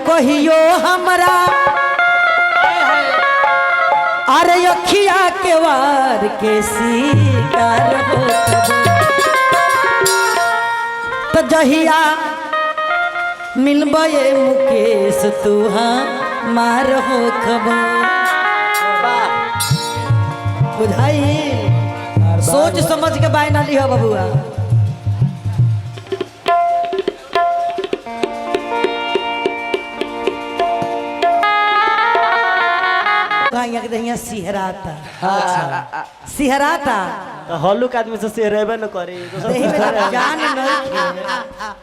कहियो हमरा अरे अखिया के वार के शिकार हो तो जहिया मिलबे मुकेश तू मार हो खबर बुझाई सोच समझ के बाय ना लिहो बबुआ सिहराता सिहराता हल्लुक आदमी से सिहरेबे न करे जान नहीं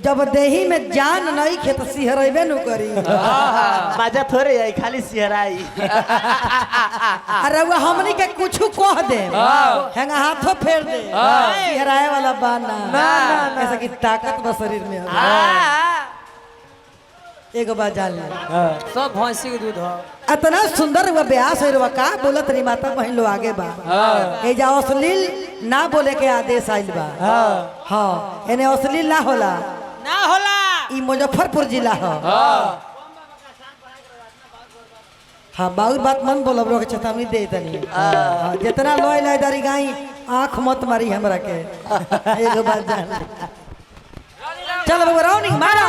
जब देही में जान नहीं खे तो सिहरेबे न करी मजा थोड़े आई खाली सिहराई अरे वो हमनी के कुछ कह दे हैंगा हाथों फेर दे सिहराए वाला बाना ना ऐसा की ताकत बा शरीर में एगो बात जान ले सब भैंसी के दूध हो इतना सुंदर हुआ ब्यास है का बोलत रही माता बहन लो आगे बा ए जा अश्लील ना बोले के आदेश आइल बा हां एने अश्लील ना होला ई मुजफ्फरपुर जिला हो हाँ बाउर बात मन बोलब रो के चेतावनी दे तनी जितना लोय लाइदारी गाई आंख मत मारी हमरा के एगो बात जान चल बाबू राउंडिंग मारो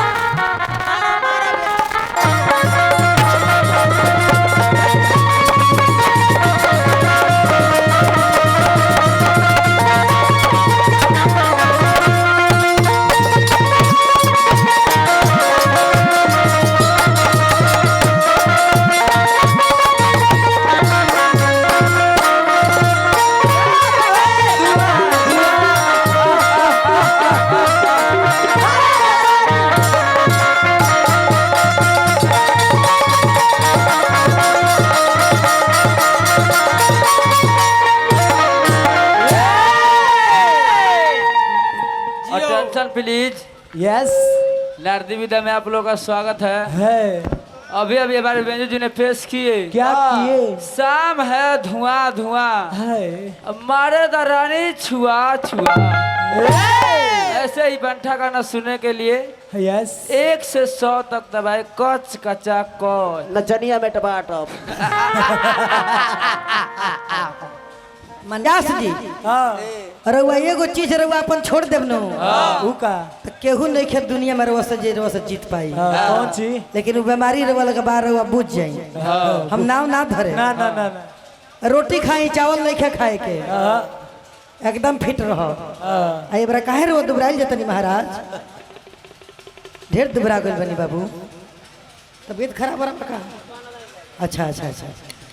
प्लीज यस नारदी विदा में आप लोगों का स्वागत है अभी अभी हमारे बेंजू जी ने पेश किए क्या किए शाम है धुआं धुआं है मारे दरानी छुआ छुआ ऐसे ही बंठा गाना सुनने के लिए यस 1 से 100 तक दबाए कच कचा कच नचनिया में टबाटब मंजास जी रउआ एगो चीज रउआ अपन छोड़ देब न ऊ का तो केहू नहीं खे दुनिया में रउआ से जीत पाई कौन सी लेकिन वो बीमारी रउआ लगा बार रउआ बुझ जाई हम नाव ना धरे ना ना ना ना रोटी खाई चावल नहीं खे खाए के एकदम फिट रहो आई बरा काहे रो दुबराइल जतनी महाराज ढेर दुबरा गइल बनी बाबू तबीयत खराब रहा का अच्छा अच्छा अच्छा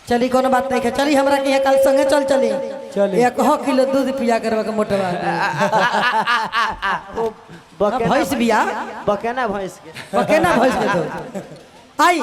चली कोनो बात नहीं है चली हमरा के यहाँ कल संगे चल चली चली 1 किलो दूध पिया करवा के मोटवा भैंस बिया बकेना भैंस के बकेना भैंस के तो आई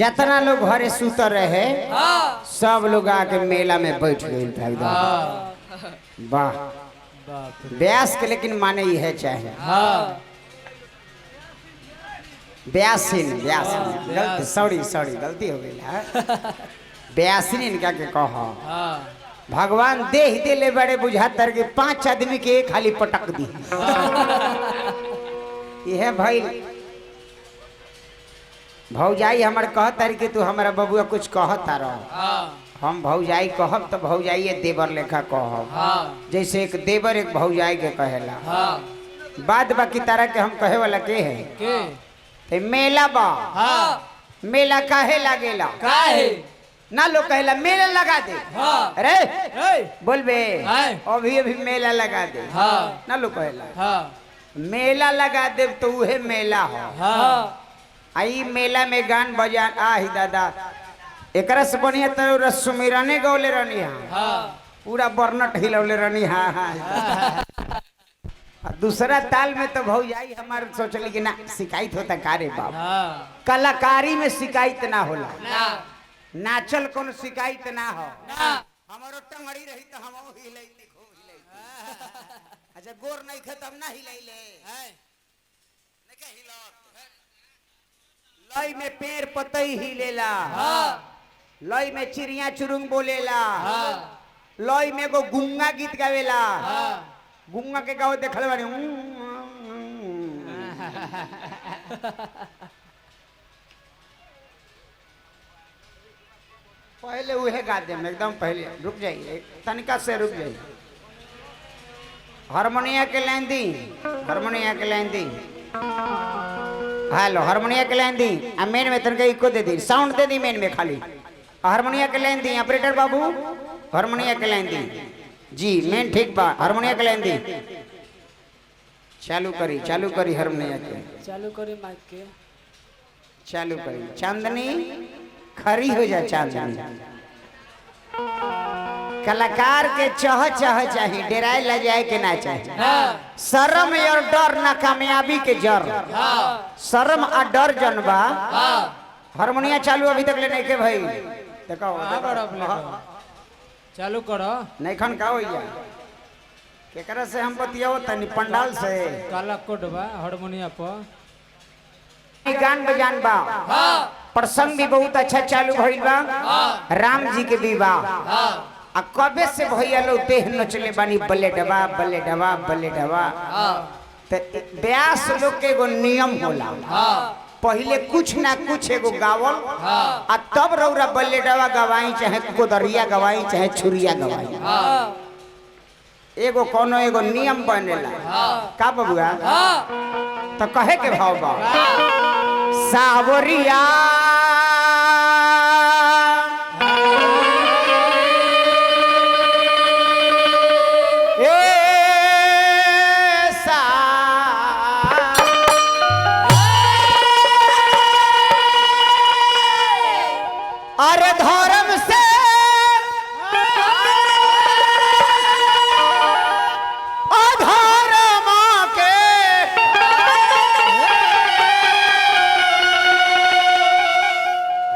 जितना लोग घरे सुतर रहे सब लोग आके मेला में बैठ गए एकदम। वाह व्यास के लेकिन माने ही है चाहे व्यासीन गलती सॉरी गलती हो गई व्यासीन इनका के कहो भगवान देह दिले बड़े बुझातर के 5 आदमी के एक खाली पटक दी यह भाई भौजाई हमार कहतर कि तू हमारा बबुआ कुछ कहता रहो हम भौजाई कहब तो भौजाई देवर लेखा कहब जैसे एक देवर एक भौजाई के कहेला बाद बाकी तरह के हम कहे वाला के है ते मेला बा मेला काहे लागेला काहे ना लोग कहेला मेला लगा दे अरे बोल बे अभी अभी मेला लगा दे ना लोग कहेला मेला लगा दे तो उहे मेला हो आई मेला में गान बजान आही दादा एकरा से बढ़िया तो सुमिरने गौले रहनी पूरा बर्नट हिलौले रहनी दूसरा ताल में तो भौजाई हमारे सोचली कि ना शिकायत होता कारे बाप कलाकारी में शिकायत ना होला नाचल कौन शिकायत ना हो हमारो टंगड़ी रही तो हम हिलैते खूब हिलैते अच्छा गोर नहीं खे तब ना हिलैले नहीं के हिलत लय में पेड़ पतई हिलेला लय में चिड़िया चुरुंग बोलेला लय में एगो गुंगा गीत गावेला गुंगा के गाओ देखल बानी पहले उहे गा दे एकदम पहले रुक जाइए तनिका से रुक जाइए हारमोनिया के लाइन दी हेलो हारमोनिया के लाइन दी आ मेन में तनका इको दे दी साउंड दे दी मेन में खाली हारमोनिया के लाइन दी ऑपरेटर बाबू हारमोनिया के लाइन दी जी मेन ठीक बा हारमोनिया के लाइन दी चालू करी हारमोनिया के चालू करी माइक के चालू करी चांदनी खरी हो जा चांदनी कलाकार के चह चाहिए डेराए ल जाए के ना चाहिए शर्म और डर ना कामयाबी के जर शर्म और डर जनबा हारमोनिया चालू अभी तक ले नहीं के भाई देखो चालू करो नहीं खन का होइया केकरा से हम बतियाओ तनी पंडाल से काला कोड बा हारमोनिया पर गान बजान बा प्रसंग भी बहुत अच्छा चालू भइल बा राम जी के विवाह आ कबे से भैया लोग देह नचले बानी बल्ले डबा तो व्यास लोग के एगो नियम होला पहले कुछ ना कुछ एगो गावल आ तब रौरा बल्ले डबा गवाई चाहे कोदरिया गवाई चाहे छुरिया गवाई एगो कोनो एगो नियम बनेला का बबुआ तो कहे के भाव बा सावरिया अरे धर्म से अधर्म के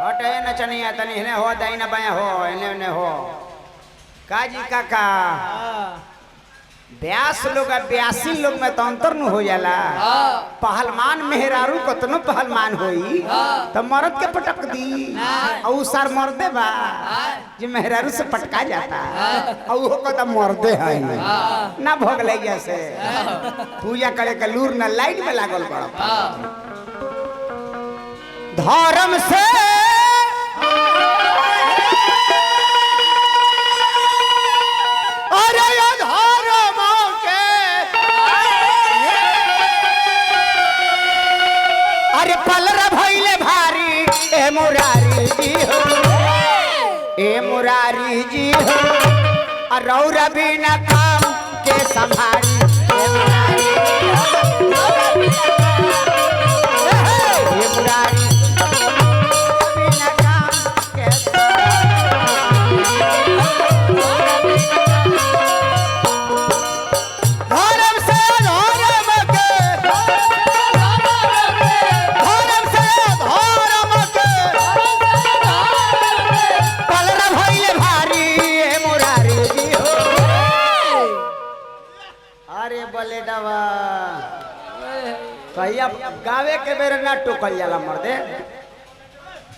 हटे नचनिया तनी इन्हें हो दाइना बाया हो इन्हें हो काजी काका व्यास लोग व्यासी लोग में तो अंतर न हो जाला पहलवान मेहरारू कतनो पहलवान होई तो मर्द के पटक दी और सार मर्दे बा जो मेहरारू से पटका जाता और वो कहता मर्दे है ना भोगले जैसे पूजा करे के लूर ना लाइट में लागल पड़ा धर्म से अरे पलरा भइले भारी ए मुरारी जी हो रौरा बिना काम के संभारी मुरारी बिना काम के धर्म से ब्लेडवा कहिया गावे के बेर ना टोकल जाला मर्दे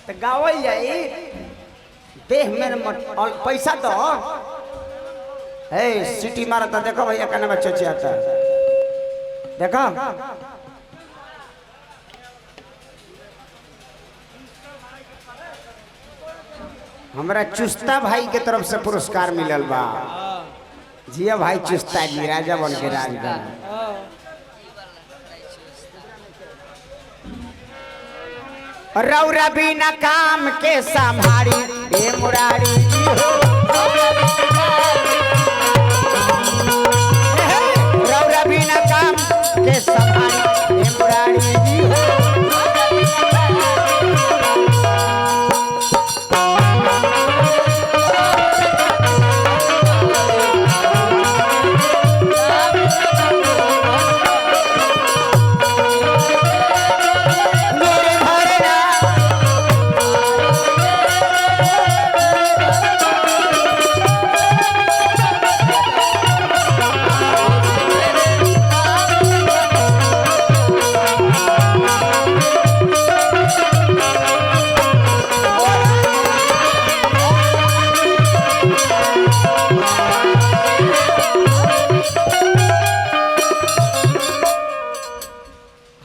तो गावल जाई देह में पैसा दो हे सिटी मारता देखो भैया कहना बच्चा आता देखो हमरा चुस्ता भाई के तरफ से पुरस्कार मिलल बा जिया भाई चुस्ता जी राजा बन के राज कर रौरा बिना काम के संभारी ए मुरारी जी हो रौरा बिना काम के संभारी ए मुरारी जी हो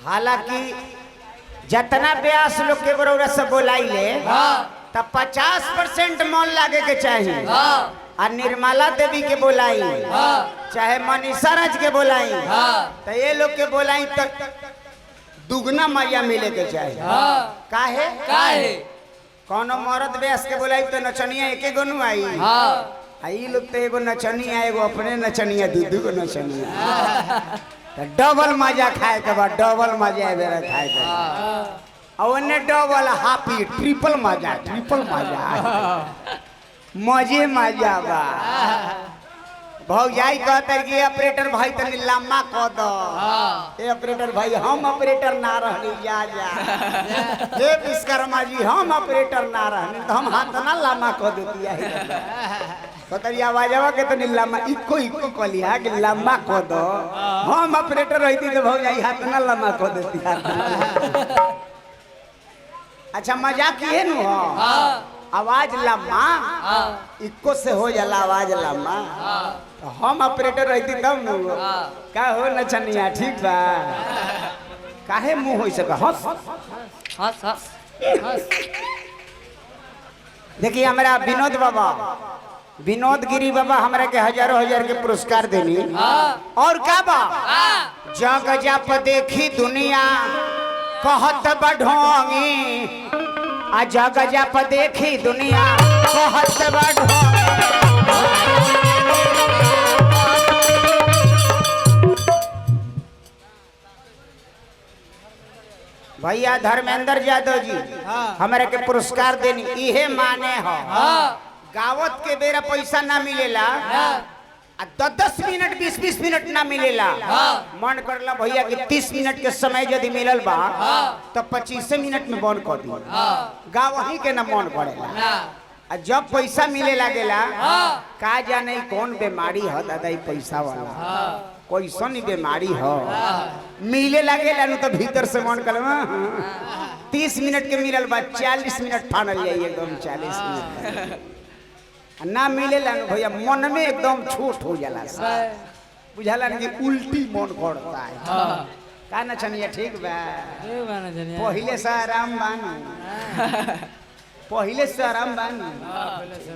हालांकि जितना ब्यास लोग के बरौरा से बोलाइले तब 50% मन लागे के चाहिए और निर्मला देवी के बोलाई चाहे मनीषा राज के बोलाई तो ये लोग के बोलाई तो दुगना मजा मिले के चाहिए काहे काहे कोनो मर्द ब्यास के बोलाई तो नचनिया एके गो नु आई आई लोग तो एगो नचनिया एगो अपने नचनिया दू गो नचनिया डबल मजा खाए के बाद डबल मजा बेरा खाए के और उन्हें डबल हाफी ट्रिपल मजा मजे मजा बा भौजाई कहते कि ऑपरेटर भाई तनी लम्बा कह दो ए ऑपरेटर भाई हम ऑपरेटर ना रहनी जा हे विश्वकर्मा जी हम ऑपरेटर ना रहनी तो हम हाथ ना लम्बा कह देती है कतरी आवाजवा के तो लम्बा इको कलिया कि लम्बा कह दो हम ऑपरेटर रहती तो भौजाई हाथ ना लम्बा कह देती है अच्छा मजाक ये नु हो आवाज लम्बा इको से हो जाला आवाज लम्बा तो हम ऑपरेटर रहती तब नु का हो नचनिया ठीक बा काहे मुंह होई सका हंस हंस हंस देखिए हमारा विनोद गिरी बाबा हमरा के हजारों हजार के पुरस्कार देनी और का बा जग जप देखी दुनिया कहत बढ़ोंगी आ जग जप देखी दुनिया कहत बढ़ोंगी भैया धर्मेंद्र यादव जी हमारे के पुरस्कार देनी इहे माने हो गावत के बेरा पैसा ना मिलेला 10 मिनट 20 मिनट ना मिलेला मन करला भैया कि 30 मिनट के समय यदि मिलल बा तो 25 मिनट में बंद कर दी गाँव वहीं के ना मन पड़ेला जब पैसा मिले लागेला का जाने कौन बीमारी हो दादा पैसा वाला कैसन बीमारी हो मिले लागेला तो भीतर से मन कर 30 मिनट के मिलल बा 40 मिनट फानल जाइए एकदम 40 मिनट ना मिलेला भैया मन में एकदम छोट हो जाला बुझाला कि उल्टी मन करता है का ना छनिया ठीक बा पहले से आराम बानी पहले से आराम बानी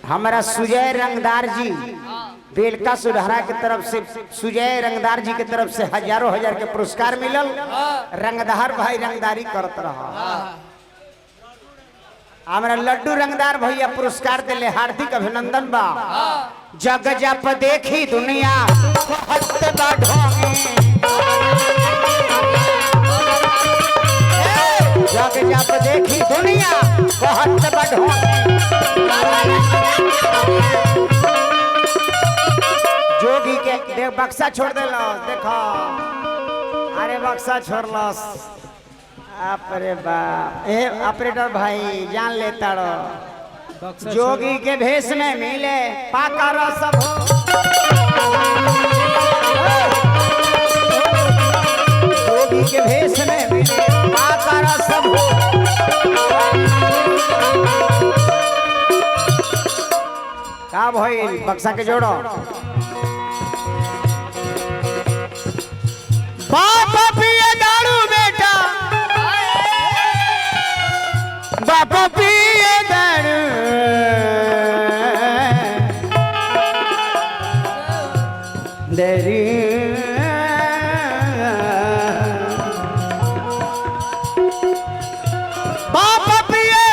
हमारा सुजय रंगदार जी बेलका सुधारा के तरफ से सुजय रंगदार जी के तरफ से हजारों हजार के पुरस्कार मिलल रंगदार भाई रंगदारी करत रहा हमारा लड्डू रंगदार भैया पुरस्कार दिले हार्दिक अभिनंदन बा जग जप देखी दुनिया जग जप देखी दुनिया बहुत जोगी के बक्सा छोड़ देलो देखो अरे बक्सा छोड़लस अरे बाप ए ऑपरेटर भाई जान लेता रो जोगी के भेष में मिले पाका रस हो जोगी के भेष में मिले पाका रस हो का भइल बक्सा के जोड़ो बाप पिए दारू बेटा बाप पिए दारू देरी बाप पिए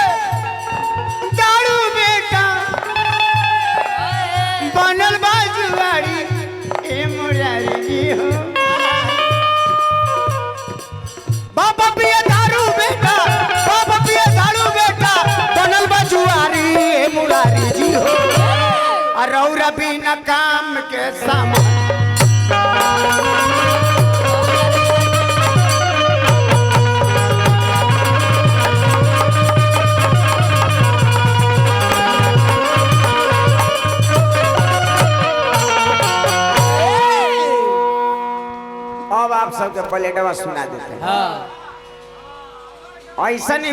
दारू बेटा बनल बाजुआरी ए मुरारी जी हो बाबा पिए दारू बेटा बाबा पिए दारू बेटा बनल बाजुआरी ए मुरारी जी हो अरौरा बिना काम के सामान अब आप सबके प्लेटवा सुना देते हैं ऐसा